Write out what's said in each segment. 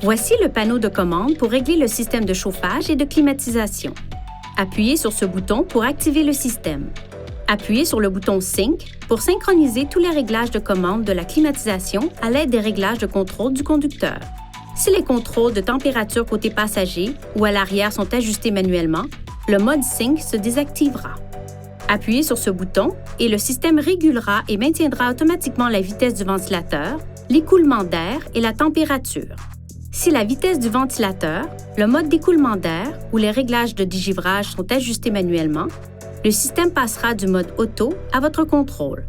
Voici le panneau de commande pour régler le système de chauffage et de climatisation. Appuyez sur ce bouton pour activer le système. Appuyez sur le bouton Sync pour synchroniser tous les réglages de commande de la climatisation à l'aide des réglages de contrôle du conducteur. Si les contrôles de température côté passager ou à l'arrière sont ajustés manuellement, le mode Sync se désactivera. Appuyez sur ce bouton et le système régulera et maintiendra automatiquement la vitesse du ventilateur, l'écoulement d'air et la température. Si la vitesse du ventilateur, le mode d'écoulement d'air ou les réglages de dégivrage sont ajustés manuellement, le système passera du mode auto à votre contrôle.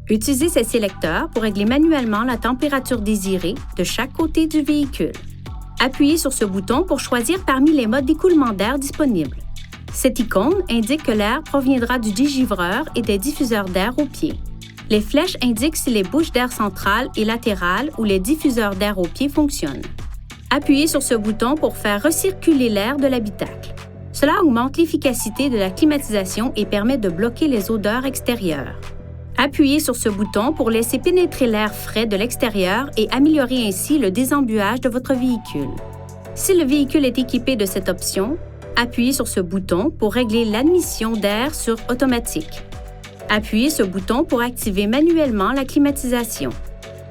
Utilisez ces sélecteurs pour régler manuellement la température désirée de chaque côté du véhicule. Appuyez sur ce bouton pour choisir parmi les modes d'écoulement d'air disponibles. Cette icône indique que l'air proviendra du dégivreur et des diffuseurs d'air au pied. Les flèches indiquent si les bouches d'air centrales et latérales ou les diffuseurs d'air au pied fonctionnent. Appuyez sur ce bouton pour faire recirculer l'air de l'habitacle. Cela augmente l'efficacité de la climatisation et permet de bloquer les odeurs extérieures. Appuyez sur ce bouton pour laisser pénétrer l'air frais de l'extérieur et améliorer ainsi le désembuage de votre véhicule. Si le véhicule est équipé de cette option, appuyez sur ce bouton pour régler l'admission d'air sur automatique. Appuyez ce bouton pour activer manuellement la climatisation.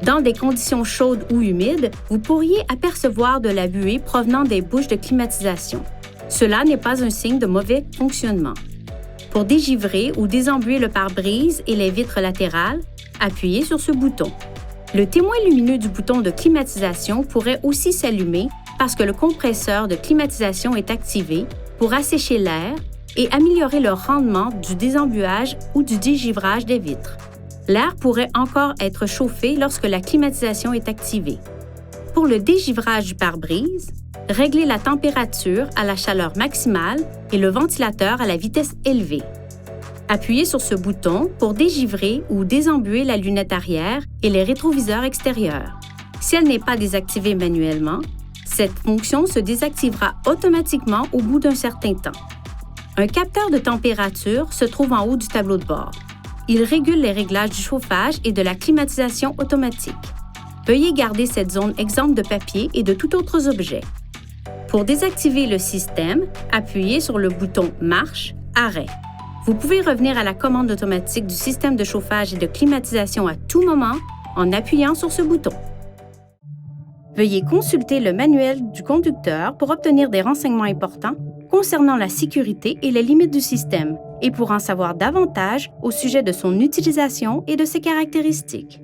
Dans des conditions chaudes ou humides, vous pourriez apercevoir de la buée provenant des bouches de climatisation. Cela n'est pas un signe de mauvais fonctionnement. Pour dégivrer ou désembuer le pare-brise et les vitres latérales, appuyez sur ce bouton. Le témoin lumineux du bouton de climatisation pourrait aussi s'allumer parce que le compresseur de climatisation est activé pour assécher l'air et améliorer le rendement du désembuage ou du dégivrage des vitres. L'air pourrait encore être chauffé lorsque la climatisation est activée. Pour le dégivrage du pare-brise, réglez la température à la chaleur maximale et le ventilateur à la vitesse élevée. Appuyez sur ce bouton pour dégivrer ou désembuer la lunette arrière et les rétroviseurs extérieurs. Si elle n'est pas désactivée manuellement, cette fonction se désactivera automatiquement au bout d'un certain temps. Un capteur de température se trouve en haut du tableau de bord. Il régule les réglages du chauffage et de la climatisation automatique. Veuillez garder cette zone exempte de papier et de tout autre objet. Pour désactiver le système, appuyez sur le bouton Marche, Arrêt. Vous pouvez revenir à la commande automatique du système de chauffage et de climatisation à tout moment en appuyant sur ce bouton. Veuillez consulter le manuel du conducteur pour obtenir des renseignements importants concernant la sécurité et les limites du système et pour en savoir davantage au sujet de son utilisation et de ses caractéristiques.